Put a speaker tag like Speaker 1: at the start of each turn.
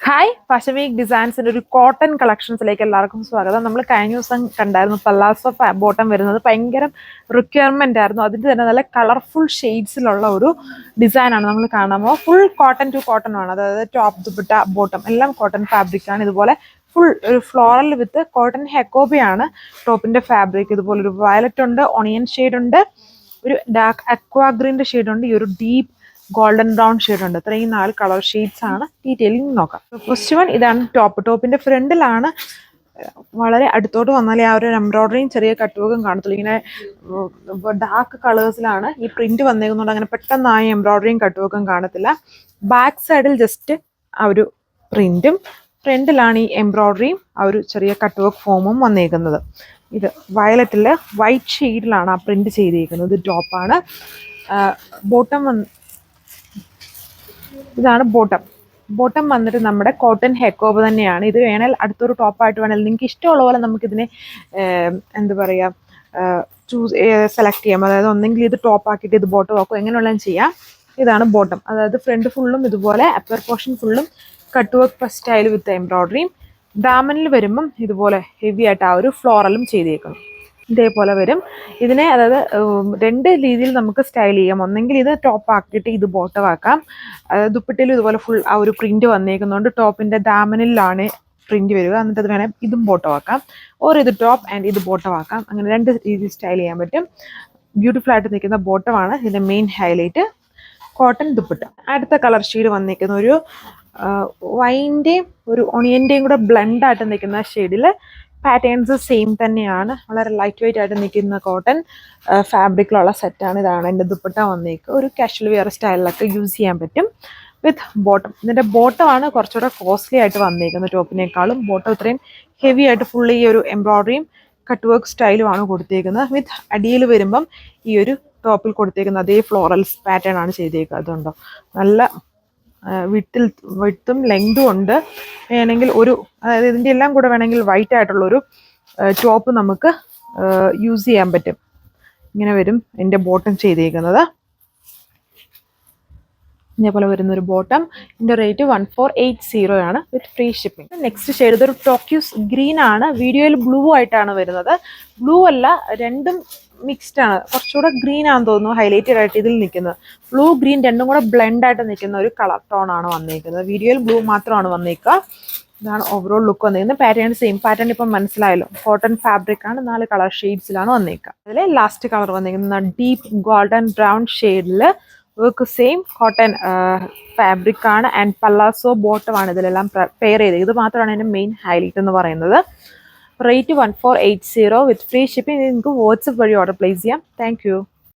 Speaker 1: Hi പശമീക് ഡിസൈൻസിൻ്റെ ഒരു cotton കളക്ഷൻസിലേക്ക് എല്ലാവർക്കും സ്വാഗതം. നമ്മൾ കഴിഞ്ഞ ദിവസം കണ്ടായിരുന്നു പല്ലാസോ ബോട്ടം വരുന്നത് ഭയങ്കര റിക്വയർമെൻ്റ് ആയിരുന്നു. അതിൻ്റെ തന്നെ നല്ല കളർഫുൾ ഷെയ്ഡ്സിലുള്ള ഒരു ഡിസൈനാണ് നമ്മൾ കാണുമ്പോൾ. ഫുൾ കോട്ടൺ ടു കോട്ടൺ ആണ്, അതായത് ടോപ്പ് ദുപ്പട്ട ബോട്ടം എല്ലാം കോട്ടൺ ഫാബ്രിക്കാണ്. ഇതുപോലെ ഫുൾ ഒരു ഫ്ലോറൽ വിത്ത് കോട്ടൺ ഹെക്കോബയാണ് ടോപ്പിൻ്റെ ഫാബ്രിക്. ഇതുപോലെ ഒരു വയലറ്റ് ഉണ്ട്, ഓണിയൻ ഷെയ്ഡ് ഉണ്ട്, ഒരു ഡാർക്ക് അക്വാ ഗ്രീൻ്റെ ഷെയ്ഡ് ഉണ്ട്, ഈ ഒരു ഡീപ്പ് ഗോൾഡൻ ബ്രൗൺ ഷെയ്ഡ് ഉണ്ട്. ഇത്രയും 4 കളർ ഷെയ്ഡ്സ് ആണ്. ഡീറ്റെയിലിംഗ് നോക്കാം. ഫസ്റ്റ് വൺ ഇതാണ് ടോപ്പിന്റെ ഫ്രണ്ടിലാണ്. വളരെ അടുത്തോട്ട് വന്നാൽ ആ ഒരു എംബ്രോയിഡറിയും ചെറിയ കട്ടുവൊക്കെ കാണത്തുള്ളൂ. ഇങ്ങനെ ഡാർക്ക് കളേഴ്സിലാണ് ഈ പ്രിന്റ് വന്നേക്കുന്നുണ്ട്. അങ്ങനെ പെട്ടെന്ന് ആ എംബ്രോയിഡറിയും കട്ടുവൊക്കെ കാണത്തില്ല. ബാക്ക് സൈഡിൽ ജസ്റ്റ് ആ ഒരു പ്രിന്റും, ഫ്രണ്ടിലാണ് ഈ എംബ്രോയിഡറിയും ആ ഒരു ചെറിയ കട്ട് വർക്ക് ഫോമും വന്നേക്കുന്നത്. ഇത് വയലറ്റിൽ വൈറ്റ് ഷെയ്ഡിലാണ് ആ പ്രിന്റ് ചെയ്തേക്കുന്നത്. ടോപ്പാണ്. ബോട്ടം ഇതാണ് ബോട്ടം വന്നിട്ട് നമ്മുടെ കോട്ടൺ ഹെക്കോബ് തന്നെയാണ്. ഇത് വേണേൽ അടുത്തൊരു ടോപ്പായിട്ട് വേണേൽ നിങ്ങൾക്ക് ഇഷ്ടമുള്ള പോലെ നമുക്കിതിനെ എന്താ പറയുക സെലക്ട് ചെയ്യാം. അതായത് ഒന്നെങ്കിൽ ഇത് ടോപ്പ് ആക്കിയിട്ട് ഇത് ബോട്ടം ആക്കും, എങ്ങനെയുള്ളതും ചെയ്യാം. ഇതാണ് ബോട്ടം. അതായത് ഫ്രണ്ട് ഫുള്ളും ഇതുപോലെ അപ്പർ പോർഷൻ ഫുള്ളും കട്ട് വർക്ക് സ്റ്റൈൽ വിത്ത് എംബ്രോയിഡറിയും. ഡാമനിൽ വരുമ്പം ഇതുപോലെ ഹെവി ആയിട്ട് ആ ഒരു ഫ്ലോറലും ചെയ്തേക്കണം. ഇതേപോലെ വരും. ഇതിനെ അതായത് 2 രീതിയിൽ നമുക്ക് സ്റ്റൈൽ ചെയ്യാം. ഒന്നെങ്കിൽ ഇത് ടോപ്പ് ആക്കിയിട്ട് ഇത് ബോട്ടം ആക്കാം. ദുപ്പട്ടയിലും ഇതുപോലെ ഫുൾ ആ ഒരു പ്രിന്റ് വന്നേക്കുന്നതുകൊണ്ട് ടോപ്പിന്റെ ദാമനിലാണ് പ്രിന്റ് വരിക. എന്നിട്ട് അത് വേണേൽ ഇതും ബോട്ടം ആക്കാം, ഓർ ഇത് ടോപ്പ് ആൻഡ് ഇത് ബോട്ടം ആക്കാം. അങ്ങനെ 2 രീതിയിൽ സ്റ്റൈൽ ചെയ്യാൻ പറ്റും. ബ്യൂട്ടിഫുൾ ആയിട്ട് നിൽക്കുന്ന ബോട്ടമാണ് ഇതിന്റെ മെയിൻ ഹൈലൈറ്റ്. കോട്ടൺ ദുപ്പട്ട. അടുത്ത കളർ ഷെയ്ഡ് വന്നിരിക്കുന്ന ഒരു വൈൻ്റെയും ഒരു ഒണിയൻ്റെയും കൂടെ ബ്ലെൻഡായിട്ട് നിൽക്കുന്ന ഷെയ്ഡിൽ പാറ്റേൺസ് സെയിം തന്നെയാണ്. വളരെ ലൈറ്റ് വെയിറ്റ് ആയിട്ട് നിൽക്കുന്ന കോട്ടൺ ഫാബ്രിക്കിലുള്ള സെറ്റാണ്. ഇതാണ് എൻ്റെ ദുപ്പട്ട വന്നേക്ക്. ഒരു കാഷ്വൽ വെയർ സ്റ്റൈലിലൊക്കെ യൂസ് ചെയ്യാൻ പറ്റും വിത്ത് ബോട്ടം. ഇതിൻ്റെ ബോട്ടമാണ് കുറച്ചുകൂടെ കോസ്റ്റ്ലി ആയിട്ട് വന്നേക്കുന്നത് ടോപ്പിനേക്കാളും. ബോട്ടം ഇത്രയും ഹെവി ആയിട്ട് ഫുള്ളി ഈ ഒരു എംബ്രോയിഡറിയും കട്ട് വർക്ക് സ്റ്റൈലുമാണ് കൊടുത്തേക്കുന്നത്. വിത്ത് അടിയിൽ വരുമ്പം ഈ ഒരു ടോപ്പിൽ കൊടുത്തേക്കുന്ന അതേ ഫ്ലോറൽസ് പാറ്റേൺ ആണ് ചെയ്തേക്കുക. അതുകൊണ്ടോ നല്ല വിട്ടും ലെങ്തും ഉണ്ട്. വേണമെങ്കിൽ ഒരു അതായത് ഇതിൻ്റെ എല്ലാം കൂടെ വേണമെങ്കിൽ വൈറ്റ് ആയിട്ടുള്ളൊരു ടോപ്പ് നമുക്ക് യൂസ് ചെയ്യാൻ പറ്റും. ഇങ്ങനെ വരും എൻ്റെ ബോട്ടം ചെയ്തേക്കുന്നത്. ഇതേപോലെ വരുന്നൊരു ബോട്ടം. ഇതിൻ്റെ റേറ്റ് 1480 ആണ് വിത്ത് ഫ്രീ ഷിപ്പിംഗ്. നെക്സ്റ്റ് ഷെയ്ഡ് ഇതൊരു ടോക്യൂസ് ഗ്രീൻ ആണ്. വീഡിയോയിൽ ബ്ലൂ ആയിട്ടാണ് വരുന്നത്. ബ്ലൂ അല്ല, രണ്ടും മിക്സ്ഡ് ആണ്. കുറച്ചുകൂടെ ഗ്രീൻ ആണെന്ന് തോന്നുന്നു ഹൈലൈറ്റഡ് ആയിട്ട് ഇതിൽ നിൽക്കുന്നത്. ബ്ലൂ ഗ്രീൻ രണ്ടും കൂടെ ബ്ലെൻഡ് ആയിട്ട് നിൽക്കുന്ന ഒരു കളർ ടോൺ ആണ് വന്നിരിക്കുന്നത്. വീഡിയോയിൽ ബ്ലൂ മാത്രമാണ് വന്നിരിക്കുക. ഇതാണ് ഓവറോൾ ലുക്ക് വന്നിരിക്കുന്നത്. പാറ്റേൺ സെയിം പാറ്റേൺ ഇപ്പം മനസ്സിലായല്ലോ. കോട്ടൺ ഫാബ്രിക് ആണ്. 4 കളർ ഷെയ്ഡ്സിലാണ് വന്നിരിക്കുക. അതിൽ ലാസ്റ്റ് കളർ വന്നിരിക്കുന്നത് ഡീപ്പ് ഗോൾഡൻ ബ്രൗൺ ഷെയ്ഡിൽ വർക്ക് സെയിം കോട്ടൺ ഫാബ്രിക് ആണ്. ആൻഡ് പല്ലാസോ ബോട്ടം ആണ് ഇതിലെല്ലാം പെയർ ചെയ്ത്. ഇത് മാത്രമാണ് അതിൻ്റെ മെയിൻ ഹൈലൈറ്റ് എന്ന് പറയുന്നത്. റേറ്റ് 1480 വിത്ത് ഫ്രീ ഷിപ്പിംഗ്. നിങ്ങൾക്ക് വാട്സപ്പ് വഴി ഓർഡർ പ്ലേസ് ചെയ്യാം. താങ്ക്